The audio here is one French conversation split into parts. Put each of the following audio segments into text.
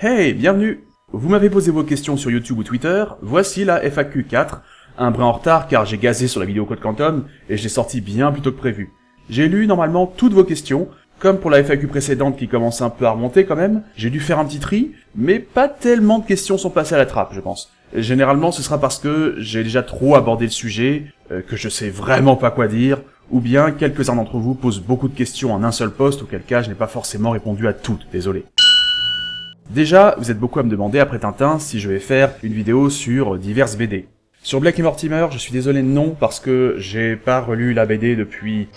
Hey, bienvenue! Vous m'avez posé vos questions sur YouTube ou Twitter, voici la FAQ 4, un brin en retard car j'ai gazé sur la vidéo Code Quantum et je l'ai sorti bien plus tôt que prévu. J'ai lu normalement toutes vos questions, comme pour la FAQ précédente qui commence un peu à remonter quand même, j'ai dû faire un petit tri, mais pas tellement de questions sont passées à la trappe, je pense. Généralement ce sera parce que j'ai déjà trop abordé le sujet, que je sais vraiment pas quoi dire, ou bien quelques-uns d'entre vous posent beaucoup de questions en un seul post, auquel cas je n'ai pas forcément répondu à toutes, désolé. Déjà, vous êtes beaucoup à me demander après Tintin si je vais faire une vidéo sur diverses BD. Sur Blake et Mortimer, je suis désolé non, parce que j'ai pas relu la BD depuis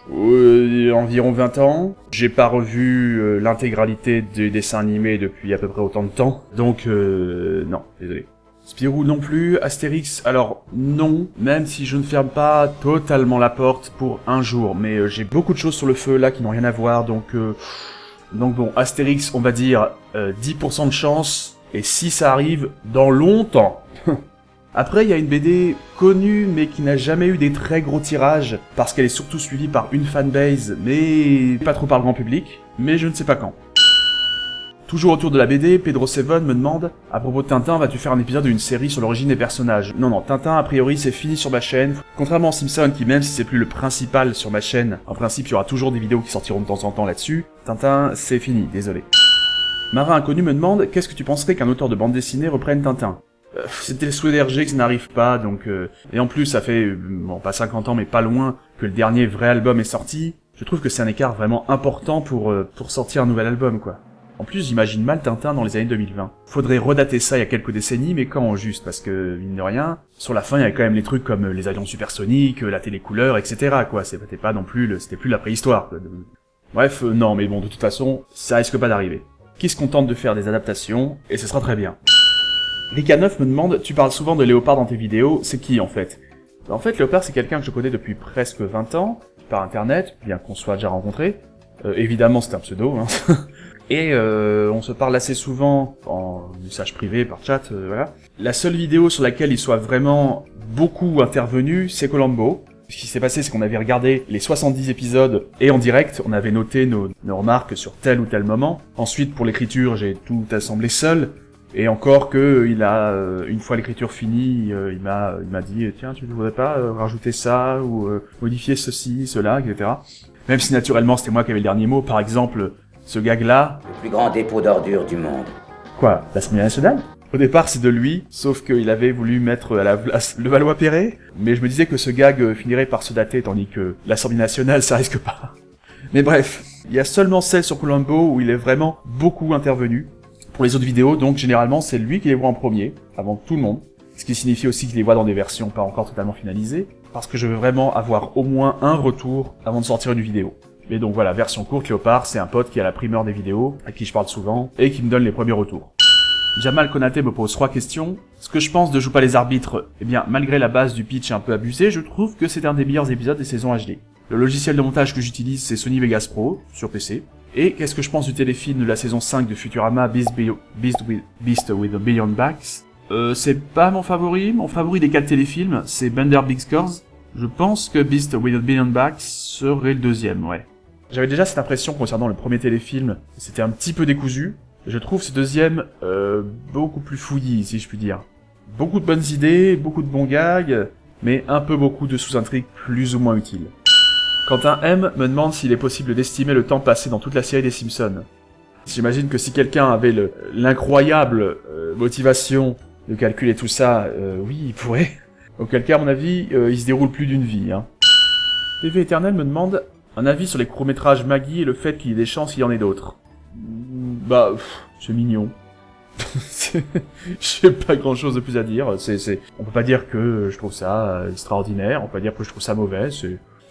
environ 20 ans. J'ai pas revu l'intégralité des dessins animés depuis à peu près autant de temps, donc non, désolé. Spirou non plus, Astérix, alors non, même si je ne ferme pas totalement la porte pour un jour, mais j'ai beaucoup de choses sur le feu là qui n'ont rien à voir, donc bon, Astérix, on va dire 10% de chance, et si ça arrive, dans longtemps. Après, il y a une BD connue, mais qui n'a jamais eu des très gros tirages, parce qu'elle est surtout suivie par une fanbase, mais pas trop par le grand public, mais je ne sais pas quand. Toujours autour de la BD, Pedro Seven me demande, à propos de Tintin, vas-tu faire un épisode d'une série sur l'origine des personnages? Non, Tintin, a priori, c'est fini sur ma chaîne. Contrairement à Simpson, qui même si c'est plus le principal sur ma chaîne, en principe, il y aura toujours des vidéos qui sortiront de temps en temps là-dessus. Tintin, c'est fini, désolé. Marin Inconnu me demande, qu'est-ce que tu penserais qu'un auteur de bande dessinée reprenne Tintin? C'était le souhait d'Hergé que ça n'arrive pas, donc et en plus, ça fait, bon, pas 50 ans, mais pas loin, que le dernier vrai album est sorti. Je trouve que c'est un écart vraiment important pour sortir un nouvel album, quoi. En plus, j'imagine mal Tintin dans les années 2020. Faudrait redater ça il y a quelques décennies, mais quand juste, parce que, mine de rien, sur la fin, il y avait quand même les trucs comme les avions supersoniques, la télécouleur, etc., quoi. C'était pas non plus c'était plus la préhistoire, quoi. Bref, non, mais bon, de toute façon, ça risque pas d'arriver. Qui se contente de faire des adaptations, et ce sera très bien. Rika 9 me demande, tu parles souvent de Léopard dans tes vidéos, c'est qui, en fait? En fait, Léopard, c'est quelqu'un que je connais depuis presque 20 ans, par internet, bien qu'on soit déjà rencontrés. Évidemment, c'est un pseudo, hein. Et on se parle assez souvent en message privé, par chat, voilà. La seule vidéo sur laquelle il soit vraiment beaucoup intervenu, c'est Columbo. Ce qui s'est passé, c'est qu'on avait regardé les 70 épisodes, et en direct, on avait noté nos remarques sur tel ou tel moment. Ensuite, pour l'écriture, j'ai tout assemblé seul. Et encore que, une fois l'écriture finie, il m'a dit, tiens, tu ne voudrais pas rajouter ça, ou modifier ceci, cela, etc. Même si naturellement, c'était moi qui avais le dernier mot, par exemple, ce gag-là... Le plus grand dépôt d'ordures du monde. Quoi? L'Assemblée nationale? Au départ, c'est de lui, sauf qu'il avait voulu mettre à la place le Valois-Perret, mais je me disais que ce gag finirait par se dater, tandis que l'Assemblée nationale, ça risque pas. Mais bref, il y a seulement celle sur Columbo où il est vraiment beaucoup intervenu. Pour les autres vidéos, donc, généralement, c'est lui qui les voit en premier, avant tout le monde, ce qui signifie aussi qu'il les voit dans des versions pas encore totalement finalisées, parce que je veux vraiment avoir au moins un retour avant de sortir une vidéo. Mais donc voilà, version courte, Léopard, c'est un pote qui a la primeur des vidéos, à qui je parle souvent, et qui me donne les premiers retours. Jamal Konaté me pose 3 questions. Ce que je pense de Joue pas les arbitres, eh bien, malgré la base du pitch un peu abusé, je trouve que c'est un des meilleurs épisodes des saisons HD. Le logiciel de montage que j'utilise, c'est Sony Vegas Pro, sur PC. Et qu'est-ce que je pense du téléfilm de la saison 5 de Futurama, Beast with a Billion Backs? C'est pas mon favori des 4 téléfilms, c'est Bender Big Scores. Je pense que Beast with a Billion Backs serait le deuxième, ouais. J'avais déjà cette impression concernant le premier téléfilm, c'était un petit peu décousu. Je trouve ce deuxième beaucoup plus fouillis, si je puis dire. Beaucoup de bonnes idées, beaucoup de bons gags, mais un peu beaucoup de sous-intrigues plus ou moins utiles. Quentin M me demande s'il est possible d'estimer le temps passé dans toute la série des Simpsons. J'imagine que si quelqu'un avait l'incroyable motivation de calculer tout ça, oui, il pourrait. Auquel cas, à mon avis, il se déroule plus d'une vie, hein. TV Éternel me demande un avis sur les courts-métrages Maggie et le fait qu'il y ait des chances qu'il y en ait d'autres. Bah, c'est mignon. J'ai pas grand chose de plus à dire. On peut pas dire que je trouve ça extraordinaire, on peut pas dire que je trouve ça mauvais,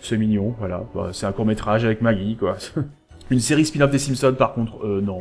c'est mignon, voilà. Bah, c'est un court-métrage avec Maggie, quoi. Une série spin-off des Simpsons, par contre, non.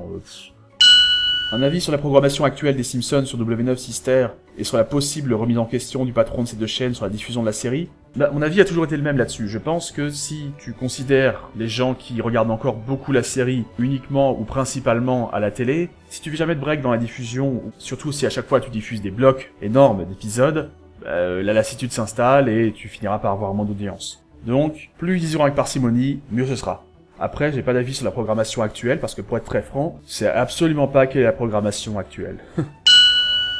Un avis sur la programmation actuelle des Simpsons sur W9 Sister et sur la possible remise en question du patron de ces deux chaînes sur la diffusion de la série. Bah, mon avis a toujours été le même là-dessus. Je pense que si tu considères les gens qui regardent encore beaucoup la série uniquement ou principalement à la télé, si tu fais jamais de break dans la diffusion, surtout si à chaque fois tu diffuses des blocs énormes d'épisodes, la lassitude s'installe et tu finiras par avoir moins d'audience. Donc, plus ils iront avec parcimonie, mieux ce sera. Après, j'ai pas d'avis sur la programmation actuelle, parce que pour être très franc, c'est absolument pas quelle est la programmation actuelle.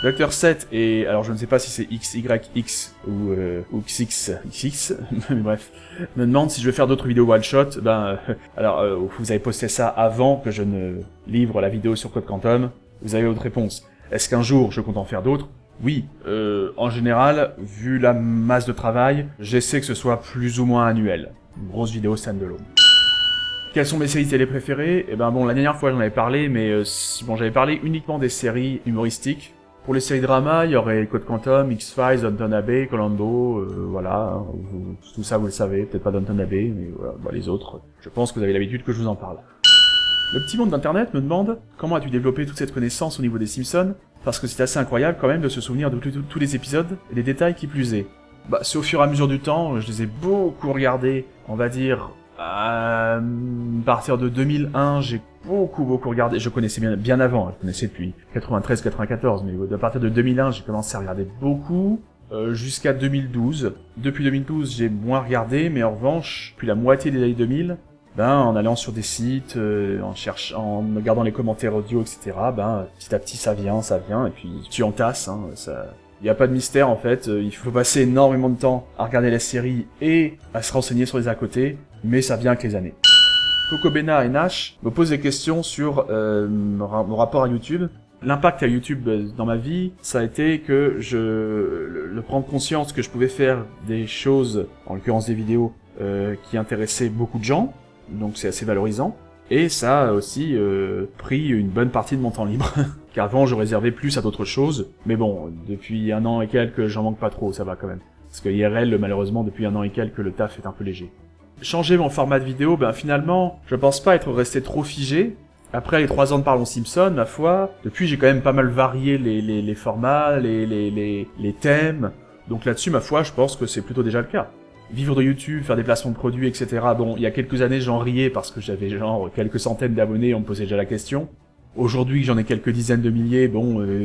Docteur 7 et alors je ne sais pas si c'est XYX ou XX, mais bref, me demande si je vais faire d'autres vidéos one shot. Vous avez posté ça avant que je ne livre la vidéo sur Code Quantum. Vous avez votre réponse. Est-ce qu'un jour je compte en faire d'autres? Oui. En général, vu la masse de travail, j'essaie que ce soit plus ou moins annuel. Une grosse vidéo standalone. Quelles sont mes séries télé préférées? La dernière fois j'en avais parlé, mais j'avais parlé uniquement des séries humoristiques. Pour les séries drama, il y aurait Code Quantum, X-Files, Downton Abbey, Columbo, voilà, tout ça vous le savez, peut-être pas Downton Abbey, mais voilà, les autres, je pense que vous avez l'habitude que je vous en parle. Le petit monde d'internet me demande comment as-tu développé toute cette connaissance au niveau des Simpsons, parce que c'est assez incroyable quand même de se souvenir de tous les épisodes et des détails qui plus est. C'est au fur et à mesure du temps, je les ai beaucoup regardés, on va dire, à partir de 2001, j'ai beaucoup regardé, je connaissais bien avant, je connaissais depuis 93-94, mais à partir de 2001, j'ai commencé à regarder beaucoup, jusqu'à 2012. Depuis 2012, j'ai moins regardé, mais en revanche, puis la moitié des années 2000, en allant sur des sites, en regardant les commentaires audio, etc., petit à petit ça vient, et puis tu entasses, y a pas de mystère en fait, il faut passer énormément de temps à regarder la série et à se renseigner sur les à côté, mais ça vient avec les années. Coco Bena et Nash me posent des questions sur mon rapport à YouTube. L'impact à YouTube dans ma vie, ça a été que le prendre conscience que je pouvais faire des choses, en l'occurrence des vidéos, qui intéressaient beaucoup de gens, donc c'est assez valorisant. Et ça a aussi pris une bonne partie de mon temps libre, qu'avant je réservais plus à d'autres choses, mais bon, depuis 1 an et quelques, j'en manque pas trop, ça va quand même. Parce que IRL, malheureusement, depuis 1 an et quelques, le taf est un peu léger. Changer mon format de vidéo, finalement, je pense pas être resté trop figé. Après les 3 ans de Parlons Simpson, ma foi, depuis j'ai quand même pas mal varié les formats, les thèmes, donc là-dessus, ma foi, je pense que c'est plutôt déjà le cas. Vivre de YouTube, faire des placements de produits, etc. Bon, il y a quelques années, j'en riais parce que j'avais genre quelques centaines d'abonnés, on me posait déjà la question. Aujourd'hui, que j'en ai quelques dizaines de milliers,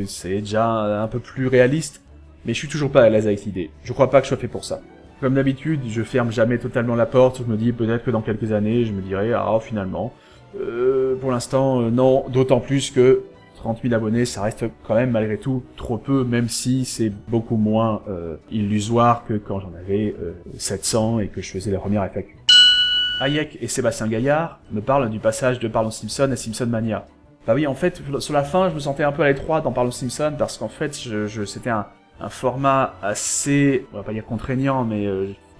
c'est déjà un peu plus réaliste, mais je suis toujours pas à l'aise avec l'idée. Je crois pas que je sois fait pour ça. Comme d'habitude, je ferme jamais totalement la porte, je me dis peut-être que dans quelques années, je me dirai, finalement, pour l'instant, non, d'autant plus que 30 000 abonnés, ça reste quand même malgré tout trop peu, même si c'est beaucoup moins illusoire que quand j'en avais 700 et que je faisais la première FAQ. Hayek et Sébastien Gaillard me parlent du passage de Parlons Simpson à Simpson Mania. Oui, en fait, sur la fin, je me sentais un peu à l'étroit dans Parlons Simpson, parce qu'en fait, c'était un format assez, on va pas dire contraignant, mais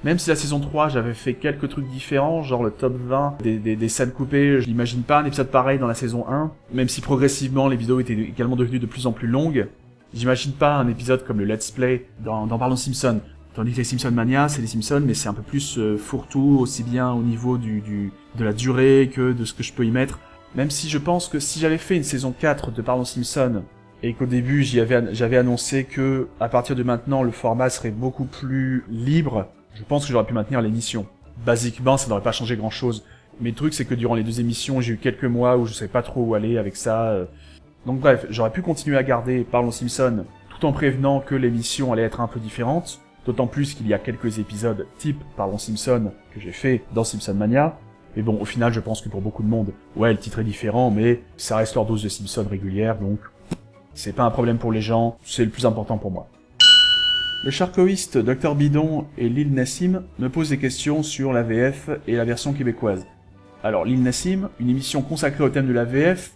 même si la saison 3, j'avais fait quelques trucs différents, genre le top 20, des scènes coupées, je n'imagine pas un épisode pareil dans la saison 1, même si progressivement les vidéos étaient également devenues de plus en plus longues, j'imagine pas un épisode comme le Let's Play dans Parlons Simpson. Tandis que les Simpson Mania, c'est les Simpsons, mais c'est un peu plus fourre-tout, aussi bien au niveau de la durée que de ce que je peux y mettre. Même si je pense que si j'avais fait une saison 4 de Parlons Simpson, et qu'au début j'avais annoncé que à partir de maintenant le format serait beaucoup plus libre, je pense que j'aurais pu maintenir l'émission. Basiquement, ça n'aurait pas changé grand chose. Mais le truc, c'est que durant les 2 émissions, j'ai eu quelques mois où je savais pas trop où aller avec ça. Donc bref, j'aurais pu continuer à garder Parlons Simpson, tout en prévenant que l'émission allait être un peu différente. D'autant plus qu'il y a quelques épisodes type Parlons Simpson que j'ai fait dans Simpson Mania. Mais bon, au final, je pense que pour beaucoup de monde, ouais, le titre est différent, mais ça reste leur dose de Simpson régulière, donc c'est pas un problème pour les gens, c'est le plus important pour moi. Le charcoïste Dr Bidon et Lil Nassim me posent des questions sur la VF et la version québécoise. Alors, Lil Nassim, une émission consacrée au thème de la VF,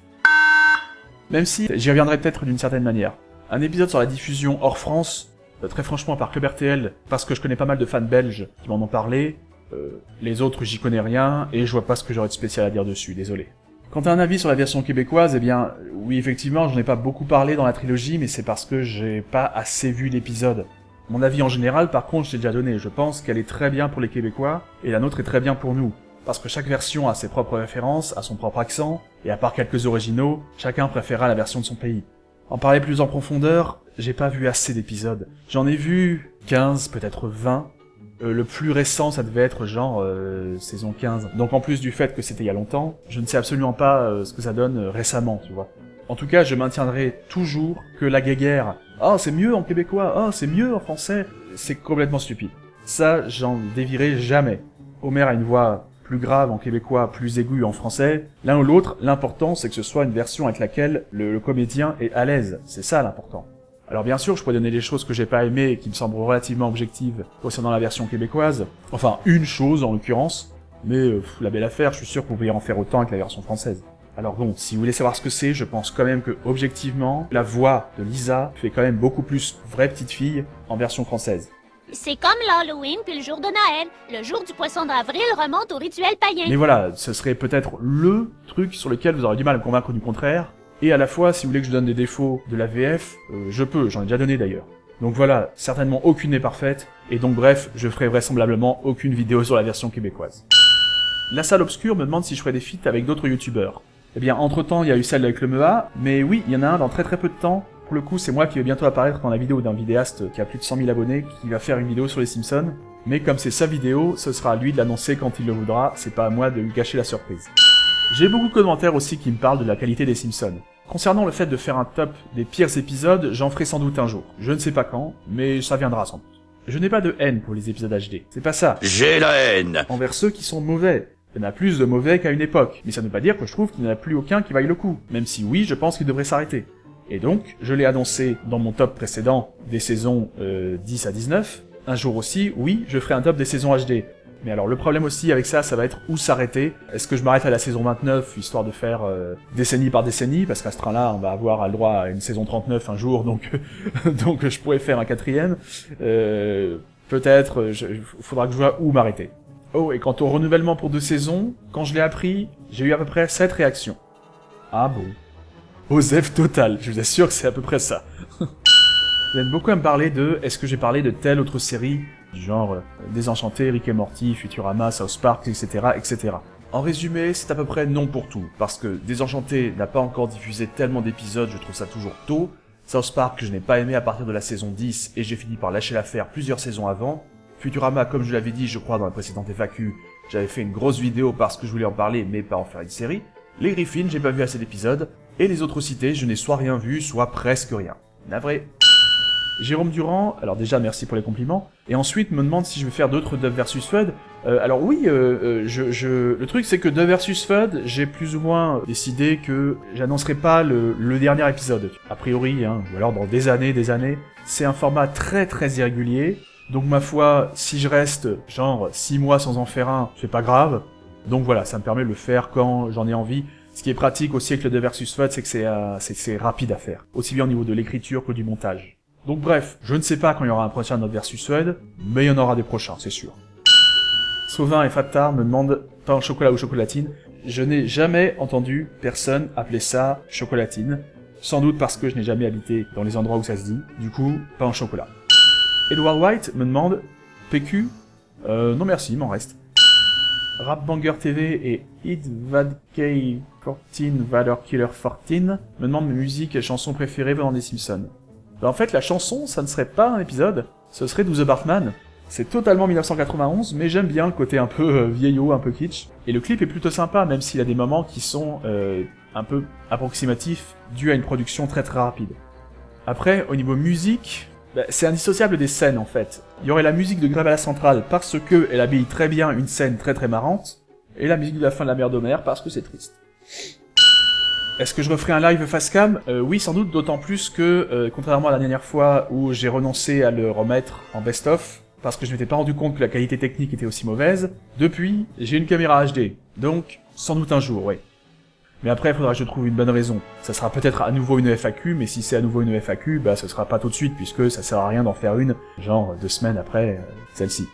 même si j'y reviendrai peut-être d'une certaine manière. Un épisode sur la diffusion hors France, très franchement par Club RTL, parce que je connais pas mal de fans belges qui m'en ont parlé, les autres j'y connais rien, et je vois pas ce que j'aurais de spécial à dire dessus, désolé. Quant à un avis sur la version québécoise, oui effectivement, j'en ai pas beaucoup parlé dans la trilogie, mais c'est parce que j'ai pas assez vu l'épisode. Mon avis en général, par contre, je l'ai déjà donné, je pense qu'elle est très bien pour les Québécois, et la nôtre est très bien pour nous. Parce que chaque version a ses propres références, a son propre accent, et à part quelques originaux, chacun préférera la version de son pays. En parler plus en profondeur, j'ai pas vu assez d'épisodes. J'en ai vu 15, peut-être 20. Le plus récent, ça devait être genre saison 15. Donc en plus du fait que c'était il y a longtemps, je ne sais absolument pas ce que ça donne récemment, tu vois. En tout cas, je maintiendrai toujours que la guéguerre, c'est mieux en québécois, c'est mieux en français, c'est complètement stupide. Ça, j'en dévierai jamais. Homer a une voix plus grave en québécois, plus aigu en français. L'un ou l'autre, l'important c'est que ce soit une version avec laquelle le comédien est à l'aise. C'est ça l'important. Alors bien sûr, je pourrais donner des choses que j'ai pas aimées et qui me semblent relativement objectives concernant la version québécoise. Enfin, une chose en l'occurrence. Mais la belle affaire, je suis sûr que vous pourriez en faire autant avec la version française. Alors bon, si vous voulez savoir ce que c'est, je pense quand même que, objectivement, la voix de Lisa fait quand même beaucoup plus vraie petite fille en version française. C'est comme l'Halloween puis le jour de Noël. Le jour du poisson d'avril remonte au rituel païen. Mais voilà, ce serait peut-être LE truc sur lequel vous aurez du mal à me convaincre du contraire. Et à la fois, si vous voulez que je donne des défauts de la VF, je peux, j'en ai déjà donné d'ailleurs. Donc voilà, certainement aucune n'est parfaite, et donc bref, je ferai vraisemblablement aucune vidéo sur la version québécoise. La salle obscure me demande si je ferai des feats avec d'autres youtubeurs. Eh bien, entre-temps, il y a eu celle avec le MEA, mais oui, il y en a un dans très peu de temps. Pour le coup, c'est moi qui vais bientôt apparaître dans la vidéo d'un vidéaste qui a plus de 100 000 abonnés, qui va faire une vidéo sur les Simpsons. Mais comme c'est sa vidéo, ce sera à lui de l'annoncer quand il le voudra, c'est pas à moi de lui gâcher la surprise. J'ai beaucoup de commentaires aussi qui me parlent de la qualité des Simpsons. Concernant le fait de faire un top des pires épisodes, j'en ferai sans doute un jour. Je ne sais pas quand, mais ça viendra sans doute. Je n'ai pas de haine pour les épisodes HD, c'est pas ça. J'ai la haine Envers ceux qui sont mauvais. Il y en a plus de mauvais qu'à une époque, mais ça ne veut pas dire que je trouve qu'il n'y en a plus aucun qui vaille le coup, même si oui, je pense qu'il devrait s'arrêter. Et donc, je l'ai annoncé dans mon top précédent des saisons 10 à 19, un jour aussi, oui, je ferai un top des saisons HD. Mais alors le problème aussi avec ça, ça va être où s'arrêter. Est-ce que je m'arrête à la saison 29, histoire de faire décennie par décennie, parce qu'à ce train-là, on va avoir le droit à une saison 39 un jour, donc donc je pourrais faire un 4ème. Peut-être, faudra que je vois où m'arrêter. Oh, et quant au renouvellement pour 2 saisons, quand je l'ai appris, j'ai eu à peu près 7 réactions. Ah bon. Osef total, je vous assure que c'est à peu près ça. Vous êtes beaucoup à me parler de est-ce que j'ai parlé de telle autre série, du genre Désenchanté, Rick et Morty, Futurama, South Park, etc., etc. En résumé, c'est à peu près non pour tout, parce que Désenchanté n'a pas encore diffusé tellement d'épisodes, je trouve ça toujours tôt. South Park, que je n'ai pas aimé à partir de la saison 10, et j'ai fini par lâcher l'affaire plusieurs saisons avant. Futurama, comme je l'avais dit, je crois, dans la précédente FAQ, j'avais fait une grosse vidéo parce que je voulais en parler, mais pas en faire une série. Les Griffins, j'ai pas vu assez d'épisodes, et les autres cités, je n'ai soit rien vu, soit presque rien. Navré. Jérôme Durand, alors déjà merci pour les compliments, et ensuite me demande si je vais faire d'autres Dub vs FUD. Alors oui, le truc c'est que Dub vs FUD, j'ai plus ou moins décidé que j'annoncerai pas le dernier épisode. A priori, hein, ou alors dans des années, c'est un format très irrégulier, donc ma foi, si je reste genre 6 mois sans en faire un, c'est pas grave. Donc voilà, ça me permet de le faire quand j'en ai envie. Ce qui est pratique aussi avec le Dub vs FUD, c'est que c'est rapide à faire, aussi bien au niveau de l'écriture que du montage. Donc bref, je ne sais pas quand il y aura un prochain Dub vs FUD, mais il y en aura des prochains, c'est sûr. Sauvin et Fatar me demandent pain au chocolat ou chocolatine. Je n'ai jamais entendu personne appeler ça chocolatine, sans doute parce que je n'ai jamais habité dans les endroits où ça se dit, du coup, pain au chocolat. Edward White me demande PQ. Non merci, il m'en reste. Rapbanger TV et Idvadk 14 Valor Killer 14 me demandent mes musiques et chansons préférées venant des Simpsons. Ben en fait, la chanson, ça ne serait pas un épisode, ce serait Do the Bartman. C'est totalement 1991, mais j'aime bien le côté un peu vieillot, un peu kitsch. Et le clip est plutôt sympa, même s'il a des moments qui sont un peu approximatifs, dus à une production très rapide. Après, au niveau musique, ben, c'est indissociable des scènes en fait. Il y aurait la musique de Grève à la Centrale parce que elle habille très bien une scène très marrante, et la musique de la fin de la mer d'Homer parce que c'est triste. Est-ce que je referai un live face cam? Oui, sans doute, d'autant plus que, contrairement à la dernière fois où j'ai renoncé à le remettre en best-of, parce que je m'étais pas rendu compte que la qualité technique était aussi mauvaise, depuis, j'ai une caméra HD. Donc, sans doute un jour, ouais. Mais après, il faudra que je trouve une bonne raison. Ça sera peut-être à nouveau une FAQ, mais si c'est à nouveau une FAQ, bah ce sera pas tout de suite, puisque ça sert à rien d'en faire une, genre 2 semaines après celle-ci.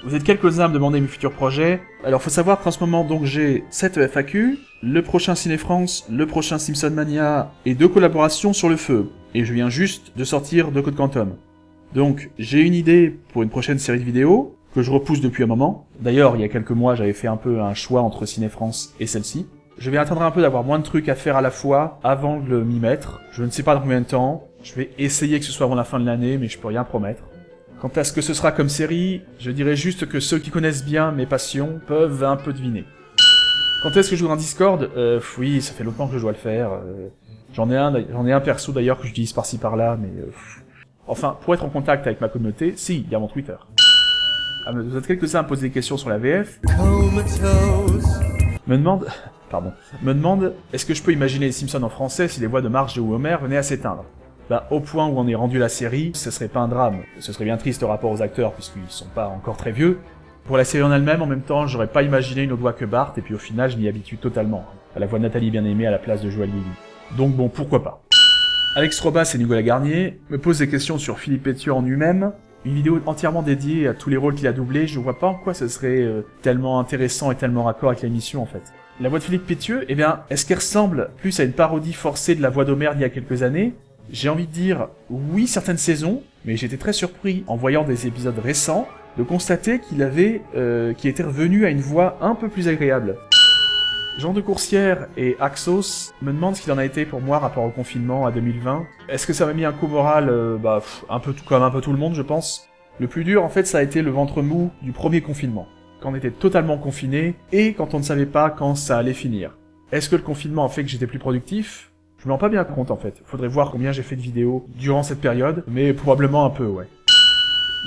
Vous êtes quelques-uns à me demander mes futurs projets. Alors faut savoir qu'en ce moment, donc j'ai 7 FAQ, le prochain Ciné France, le prochain Simpson Mania, et 2 collaborations sur le feu. Et je viens juste de sortir de Code Quantum. Donc j'ai une idée pour une prochaine série de vidéos, que je repousse depuis un moment. D'ailleurs, il y a quelques mois, j'avais fait un peu un choix entre Ciné France et celle-ci. Je vais attendre un peu d'avoir moins de trucs à faire à la fois avant de m'y mettre. Je ne sais pas dans combien de temps. Je vais essayer que ce soit avant la fin de l'année, mais je peux rien promettre. Quant à ce que ce sera comme série, je dirais juste que ceux qui connaissent bien mes passions peuvent un peu deviner. Quand est-ce que je joue dans Discord? Oui, ça fait longtemps que je dois le faire. J'en ai un perso d'ailleurs que j'utilise par-ci par-là, mais... Enfin, pour être en contact avec ma communauté, si, il y a mon Twitter. vous êtes quelques-uns à me poser des questions sur la VF. Me demande, est-ce que je peux imaginer les Simpsons en français si les voix de Marge ou Homer venaient à s'éteindre? Bah, au point où on est rendu la série, ce serait pas un drame. Ce serait bien triste au rapport aux acteurs, puisqu'ils sont pas encore très vieux. Pour la série en elle-même, en même temps, j'aurais pas imaginé une autre voix que Bart, et puis au final, je m'y habitue totalement. À la voix de Nathalie Bien-Aimée à la place de Joël Lilly. Donc bon, pourquoi pas. Alex Robas et Nicolas Garnier me posent des questions sur Philippe Pétieux en lui-même. Une vidéo entièrement dédiée à tous les rôles qu'il a doublés, je vois pas en quoi ce serait tellement intéressant et tellement raccord avec l'émission en fait. La voix de Philippe Pétieux, eh bien, est-ce qu'elle ressemble plus à une parodie forcée de la voix d'Homer d'il y a quelques années? J'ai envie de dire oui certaines saisons, mais j'étais très surpris en voyant des épisodes récents de constater qu'il était revenu à une voix un peu plus agréable. Jean de Coursière et Axos me demandent ce qu'il en a été pour moi rapport au confinement à 2020. Est-ce que ça m'a mis un coup moral un peu comme un peu tout le monde je pense. Le plus dur en fait ça a été le ventre mou du premier confinement, quand on était totalement confiné et quand on ne savait pas quand ça allait finir. Est-ce que le confinement a fait que j'étais plus productif? Je me rends pas bien compte en fait. Faudrait voir combien j'ai fait de vidéos durant cette période, mais probablement un peu ouais.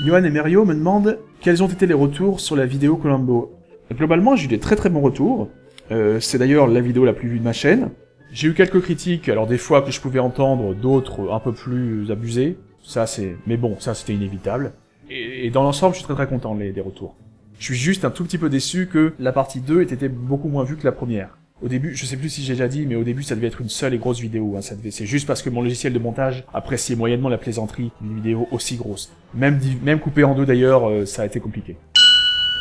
Johan et Merio me demandent quels ont été les retours sur la vidéo Columbo. Globalement j'ai eu des très très bons retours. C'est d'ailleurs la vidéo la plus vue de ma chaîne. J'ai eu quelques critiques, alors des fois que je pouvais entendre, d'autres un peu plus abusées. Mais bon, ça c'était inévitable. Et dans l'ensemble, je suis très très content des retours. Je suis juste un tout petit peu déçu que la partie 2 ait été beaucoup moins vue que la première. Au début, je sais plus si j'ai déjà dit, mais au début ça devait être une seule et grosse vidéo. C'est juste parce que mon logiciel de montage appréciait moyennement la plaisanterie d'une vidéo aussi grosse. Même coupée en deux d'ailleurs, ça a été compliqué.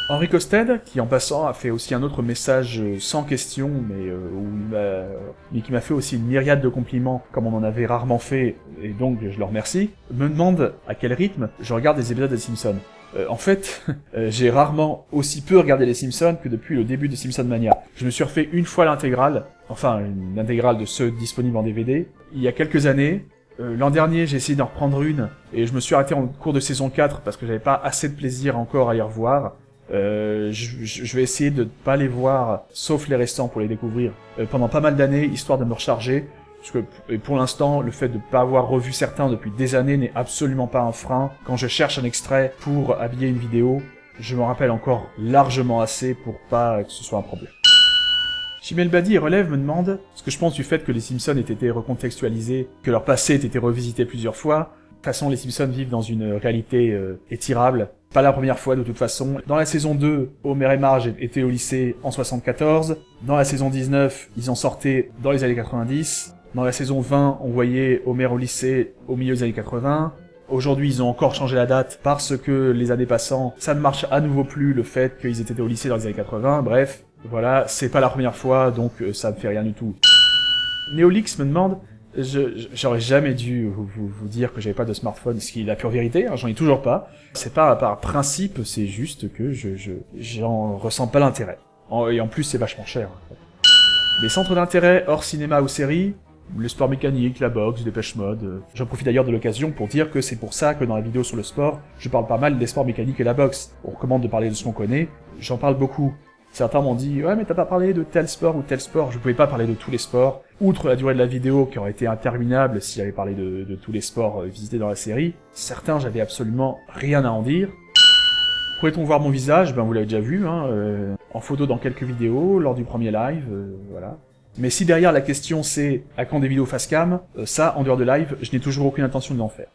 Henri Costed, qui en passant a fait aussi un autre message sans question, mais qui m'a fait aussi une myriade de compliments, comme on en avait rarement fait, et donc je le remercie, me demande à quel rythme je regarde les épisodes des Simpsons. En fait, j'ai rarement aussi peu regardé les Simpsons que depuis le début de Simpson Mania. Je me suis refait une fois l'intégrale, enfin une intégrale de ceux disponibles en DVD, il y a quelques années. L'an dernier, j'ai essayé d'en reprendre une, et je me suis arrêté en cours de saison 4 parce que j'avais pas assez de plaisir encore à y revoir. Je vais essayer de pas les voir, sauf les restants pour les découvrir, pendant pas mal d'années, histoire de me recharger, parce que pour l'instant, le fait de pas avoir revu certains depuis des années n'est absolument pas un frein. Quand je cherche un extrait pour habiller une vidéo, je m'en rappelle encore largement assez pour pas que ce soit un problème. Chimel Badi et Relève me demandent ce que je pense du fait que les Simpsons aient été recontextualisés, que leur passé ait été revisité plusieurs fois. De toute façon, les Simpsons vivent dans une réalité étirable. Pas la première fois de toute façon. Dans la saison 2, Homer et Marge étaient au lycée en 74. Dans la saison 19, ils en sortaient dans les années 90. Dans la saison 20, on voyait Homer au lycée au milieu des années 80. Aujourd'hui, ils ont encore changé la date parce que les années passant, ça ne marche à nouveau plus le fait qu'ils étaient au lycée dans les années 80. Bref, voilà, c'est pas la première fois, donc ça me fait rien du tout. Neolix me demande... J'aurais jamais dû vous dire que j'avais pas de smartphone, ce qui est la pure vérité, hein, j'en ai toujours pas. C'est pas par principe, c'est juste que j'en ressens pas l'intérêt. Et en plus, c'est vachement cher. Les centres d'intérêt hors cinéma ou série, le sport mécanique, la boxe, Dépêche Mode. J'en profite d'ailleurs de l'occasion pour dire que c'est pour ça que dans la vidéo sur le sport, je parle pas mal des sports mécaniques et la boxe. On recommande de parler de ce qu'on connaît, j'en parle beaucoup. Certains m'ont dit « Ouais, mais t'as pas parlé de tel sport ou tel sport ». Je pouvais pas parler de tous les sports. Outre la durée de la vidéo qui aurait été interminable si j'avais parlé de tous les sports visités dans la série, certains j'avais absolument rien à en dire. Pourrait-on voir mon visage? Ben vous l'avez déjà vu, en photo dans quelques vidéos, lors du premier live, voilà. Mais si derrière la question c'est « À quand des vidéos face cam ?», ça, en dehors de live, je n'ai toujours aucune intention de l'en faire.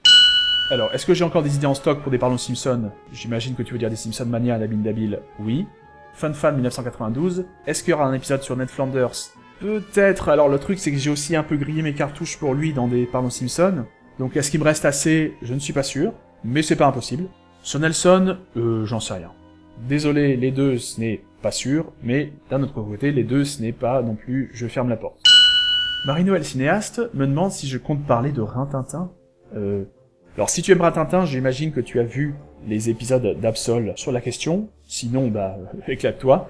Alors, est-ce que j'ai encore des idées en stock pour des Parlons Simpson? J'imagine que tu veux dire des Simpson Mania à la mine d'habile. Oui. FunFan 1992. Est-ce qu'il y aura un épisode sur Ned Flanders? Peut-être. Alors le truc c'est que j'ai aussi un peu grillé mes cartouches pour lui dans des Parlons Simpson. Donc est-ce qu'il me reste assez? Je ne suis pas sûr. Mais c'est pas impossible. Sur Nelson, j'en sais rien. Désolé, les deux ce n'est pas sûr. Mais d'un autre côté, les deux ce n'est pas non plus je ferme la porte. Marie-Noël Cinéaste me demande si je compte parler de Rintintin. Alors si tu aimes Rintintin, j'imagine que tu as vu les épisodes d'Absol sur la question. Sinon, bah, éclate-toi.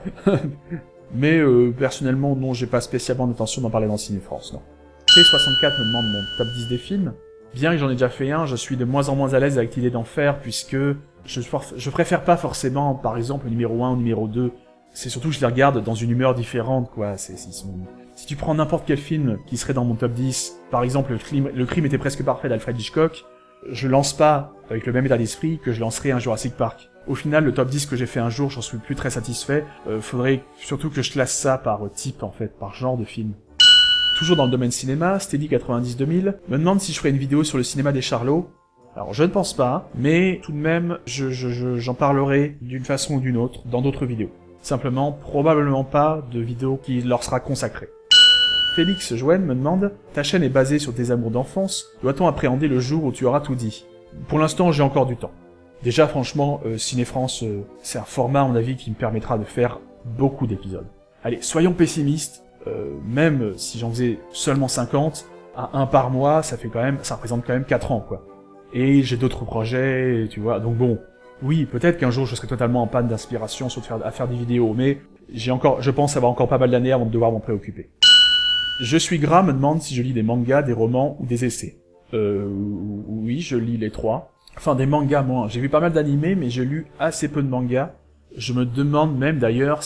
Mais personnellement, non, j'ai pas spécialement l'intention d'en parler dans Ciné France, non. T64 me demande mon top 10 des films. Bien que j'en ai déjà fait un, je suis de moins en moins à l'aise avec l'idée d'en faire, puisque je préfère pas forcément, par exemple, le numéro 1 ou numéro 2. C'est surtout que je les regarde dans une humeur différente, quoi. Si tu prends n'importe quel film qui serait dans mon top 10, par exemple, le crime était presque parfait d'Alfred Hitchcock, je lance pas avec le même état d'esprit que je lancerai un Jurassic Park. Au final, le top 10 que j'ai fait un jour, j'en suis plus très satisfait. Faudrait surtout que je classe ça par type, en fait, par genre de film. Toujours dans le domaine cinéma, Steady 90-2000 me demande si je ferais une vidéo sur le cinéma des Charlots. Alors je ne pense pas, mais tout de même, j'en parlerai d'une façon ou d'une autre dans d'autres vidéos. Simplement, probablement pas de vidéo qui leur sera consacrée. Félix Jouen me demande « Ta chaîne est basée sur tes amours d'enfance, doit-on appréhender le jour où tu auras tout dit ?» Pour l'instant, j'ai encore du temps. Déjà, franchement, Ciné-France, c'est un format, à mon avis, qui me permettra de faire beaucoup d'épisodes. Allez, soyons pessimistes, même si j'en faisais seulement 50, à un par mois, ça représente quand même 4 ans, quoi. Et j'ai d'autres projets, tu vois, donc bon, oui, peut-être qu'un jour je serai totalement en panne d'inspiration à faire des vidéos, mais je pense avoir encore pas mal d'années avant de devoir m'en préoccuper. Je suis gras me demande si je lis des mangas, des romans ou des essais. Oui, je lis les trois. Enfin, des mangas, moi, j'ai vu pas mal d'animés, mais j'ai lu assez peu de mangas. Je me demande même d'ailleurs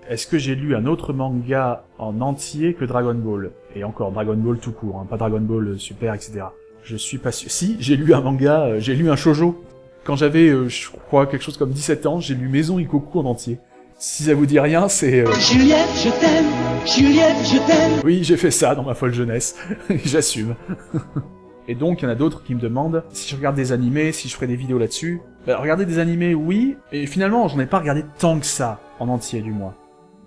est-ce que j'ai lu un autre manga en entier que Dragon Ball? Et encore, Dragon Ball tout court, hein, pas Dragon Ball Super, etc. Je suis pas sûr. Si, j'ai lu un manga, j'ai lu un shoujo. Quand j'avais, je crois, quelque chose comme 17 ans, j'ai lu Maison Ikoku en entier. Si ça vous dit rien, c'est... Juliette, je t'aime, Juliette, je t'aime. Oui, j'ai fait ça dans ma folle jeunesse. J'assume. Et donc, il y en a d'autres qui me demandent si je regarde des animés, si je ferais des vidéos là-dessus. Bah, regarder des animés, oui, et finalement, j'en ai pas regardé tant que ça, en entier du moins.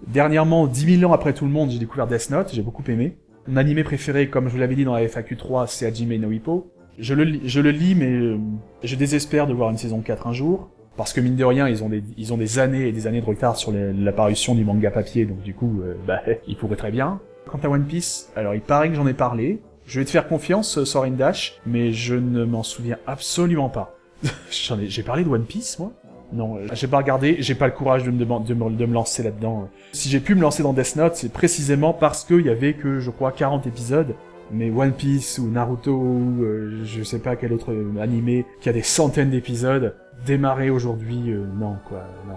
Dernièrement, 10 000 ans après tout le monde, j'ai découvert Death Note, j'ai beaucoup aimé. Mon animé préféré, comme je vous l'avais dit dans la FAQ 3, c'est Hajime no Ippo. Je le lis, mais je désespère de voir une saison 4 un jour, parce que mine de rien, ils ont des années et des années de retard sur l'apparition du manga papier, donc du coup, ils pourraient très bien. Quant à One Piece, alors il paraît que j'en ai parlé, je vais te faire confiance, Sorin Dash, mais je ne m'en souviens absolument pas. J'ai parlé de One Piece, moi? Non, j'ai pas regardé, j'ai pas le courage de me lancer là-dedans. Si j'ai pu me lancer dans Death Note, c'est précisément parce qu'il y avait que, je crois, 40 épisodes. Mais One Piece ou Naruto ou je sais pas quel autre animé qui a des centaines d'épisodes, démarrer aujourd'hui, non quoi, non.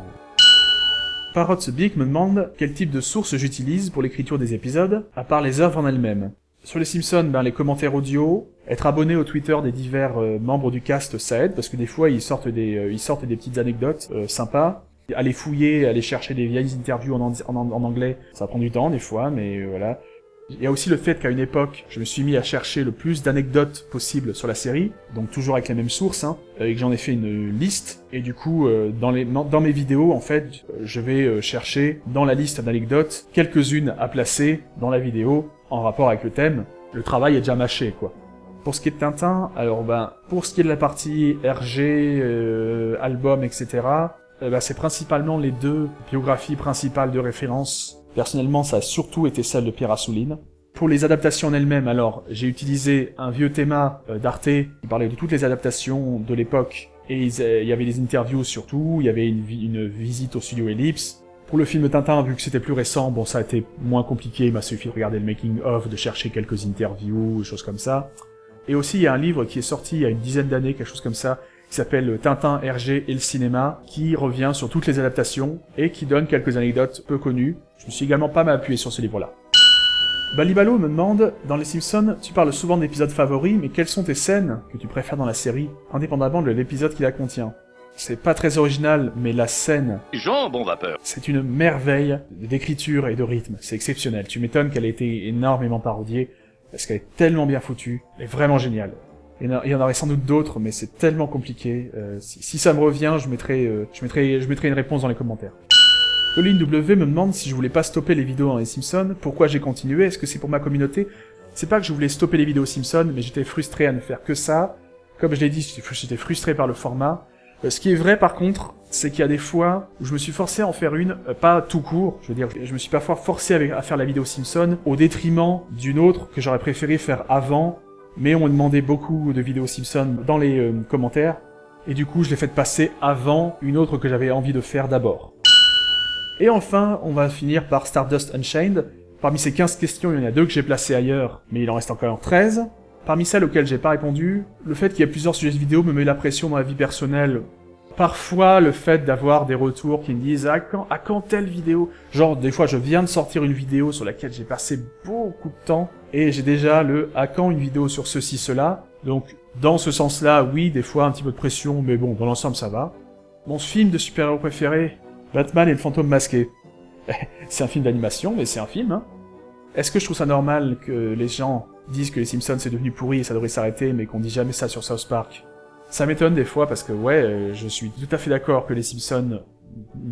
Parrot Big me demande quel type de source j'utilise pour l'écriture des épisodes, à part les œuvres en elles-mêmes. Sur les Simpsons, les commentaires audio, être abonné au Twitter des divers membres du cast, ça aide, parce que des fois ils sortent des petites anecdotes sympas. Aller fouiller, aller chercher des vieilles interviews en anglais, ça prend du temps des fois, mais voilà. Il y a aussi le fait qu'à une époque, je me suis mis à chercher le plus d'anecdotes possibles sur la série, donc toujours avec les mêmes sources, et que j'en ai fait une liste, et du coup, dans mes vidéos, en fait, je vais chercher dans la liste d'anecdotes quelques-unes à placer dans la vidéo en rapport avec le thème. Le travail est déjà mâché, quoi. Pour ce qui est de Tintin, alors pour ce qui est de la partie RG, album, etc., c'est principalement les deux biographies principales de référence. Personnellement, ça a surtout été celle de Pierre Assouline. Pour les adaptations en elles-mêmes, alors, j'ai utilisé un vieux théma d'Arte qui parlait de toutes les adaptations de l'époque, et il y avait des interviews surtout, il y avait une visite au studio Ellipse. Pour le film Tintin, vu que c'était plus récent, bon, ça a été moins compliqué, il m'a suffi de regarder le making-of, de chercher quelques interviews, choses comme ça. Et aussi, il y a un livre qui est sorti il y a une dizaine d'années, quelque chose comme ça, qui s'appelle Tintin, RG et le cinéma, qui revient sur toutes les adaptations, et qui donne quelques anecdotes peu connues. Je me suis également pas mal appuyé sur ce livre-là. Balibalo me demande, dans Les Simpsons, tu parles souvent d'épisodes favoris, mais quelles sont tes scènes que tu préfères dans la série, indépendamment de l'épisode qui la contient? C'est pas très original, mais la scène... Jean, bon vapeur. C'est une merveille d'écriture et de rythme, c'est exceptionnel. Tu m'étonnes qu'elle ait été énormément parodiée, parce qu'elle est tellement bien foutue, elle est vraiment géniale. Il y en aurait sans doute d'autres, mais c'est tellement compliqué. Si ça me revient, je mettrai une réponse dans les commentaires. Colin W me demande si je voulais pas stopper les vidéos dans les Simpsons, pourquoi j'ai continué, est-ce que c'est pour ma communauté? C'est pas que je voulais stopper les vidéos Simpsons, mais j'étais frustré à ne faire que ça. Comme je l'ai dit, j'étais frustré par le format. Ce qui est vrai par contre, c'est qu'il y a des fois où je me suis forcé à en faire une, pas tout court, je veux dire, je me suis parfois forcé à faire la vidéo Simpson au détriment d'une autre que j'aurais préféré faire avant, mais on me demandait beaucoup de vidéos Simpson dans les commentaires, et du coup je l'ai fait passer avant une autre que j'avais envie de faire d'abord. Et enfin, on va finir par Stardust Unchained. Parmi ces 15 questions, il y en a 2 que j'ai placées ailleurs, mais il en reste encore 13. Parmi celles auxquelles j'ai pas répondu, le fait qu'il y ait plusieurs sujets de vidéo me met la pression dans la vie personnelle. Parfois, le fait d'avoir des retours qui me disent « à quand telle vidéo ?» Genre, des fois, je viens de sortir une vidéo sur laquelle j'ai passé beaucoup de temps, et j'ai déjà le « à quand une vidéo sur ceci, cela ?» Donc, dans ce sens-là, oui, des fois, un petit peu de pression, mais bon, dans l'ensemble, ça va. Mon film de super-héros préféré, Batman et le fantôme masqué. C'est un film d'animation, mais c'est un film, hein. Est-ce que je trouve ça normal que les gens disent que les Simpsons c'est devenu pourri et ça devrait s'arrêter, mais qu'on dit jamais ça sur South Park? Ça m'étonne des fois parce que ouais, je suis tout à fait d'accord que les Simpsons,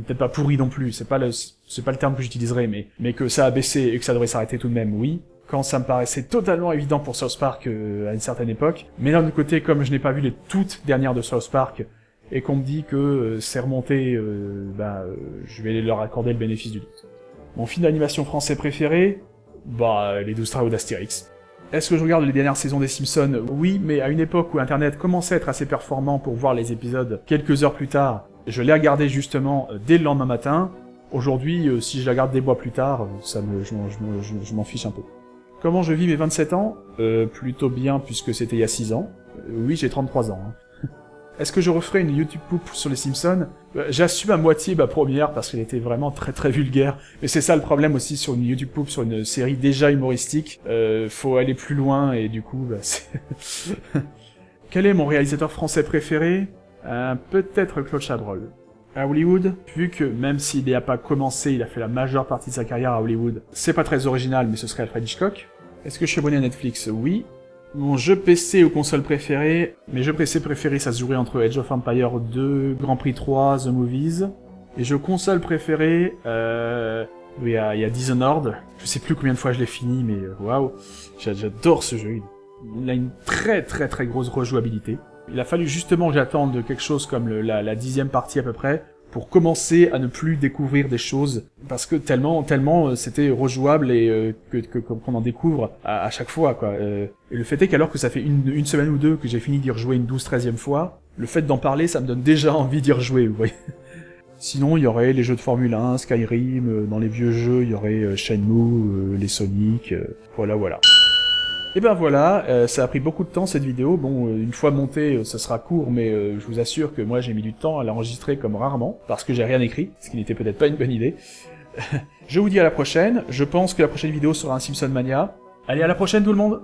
peut-être pas pourris non plus, c'est pas le terme que j'utiliserais, mais que ça a baissé et que ça devrait s'arrêter tout de même, oui. Quand ça me paraissait totalement évident pour South Park à une certaine époque, mais d'un autre côté, comme je n'ai pas vu les toutes dernières de South Park, et qu'on me dit que c'est remonté, je vais leur accorder le bénéfice du doute. Mon film d'animation français préféré, les 12 travaux d'Astérix. Est-ce que je regarde les dernières saisons des Simpsons? Oui, mais à une époque où Internet commençait à être assez performant pour voir les épisodes quelques heures plus tard, je les regardais justement dès le lendemain matin. Aujourd'hui, si je la regarde des mois plus tard, je m'en fiche un peu. Comment je vis mes 27 ans? Plutôt bien, puisque c'était il y a 6 ans. Oui, j'ai 33 ans. Hein. Est-ce que je referai une YouTube Poop sur les Simpsons? J'assume à moitié ma première, parce qu'elle était vraiment très très vulgaire. Mais c'est ça le problème aussi sur une YouTube Poop, sur une série déjà humoristique. Faut aller plus loin, et du coup, c'est... Quel est mon réalisateur français préféré? Peut-être Claude Chabrol. À Hollywood, vu que même s'il n'a pas commencé, il a fait la majeure partie de sa carrière à Hollywood, c'est pas très original, mais ce serait Alfred Hitchcock. Est-ce que je suis abonné à Netflix? Oui. Mon jeu PC ou console préféré, mes jeux PC préférés, ça se jouerait entre Age of Empires 2, Grand Prix 3, The Movies. Et jeux console préférés, il y a Dishonored. Je sais plus combien de fois je l'ai fini, mais waouh, j'adore ce jeu. Il a une très très très grosse rejouabilité. Il a fallu justement que j'attende quelque chose comme la 10e partie à peu près, pour commencer à ne plus découvrir des choses, parce que tellement c'était rejouable et qu'on en découvre à chaque fois, quoi. Et le fait est qu'alors que ça fait une semaine ou deux que j'ai fini d'y rejouer une 12-13e fois, le fait d'en parler, ça me donne déjà envie d'y rejouer, vous voyez. Sinon, il y aurait les jeux de Formule 1, Skyrim, dans les vieux jeux, il y aurait Shenmue, les Sonic, voilà. Et ben voilà, ça a pris beaucoup de temps cette vidéo, bon, une fois montée, ça sera court, mais je vous assure que moi j'ai mis du temps à l'enregistrer comme rarement, parce que j'ai rien écrit, ce qui n'était peut-être pas une bonne idée. Je vous dis à la prochaine, je pense que la prochaine vidéo sera un Simpson Mania. Allez, à la prochaine tout le monde!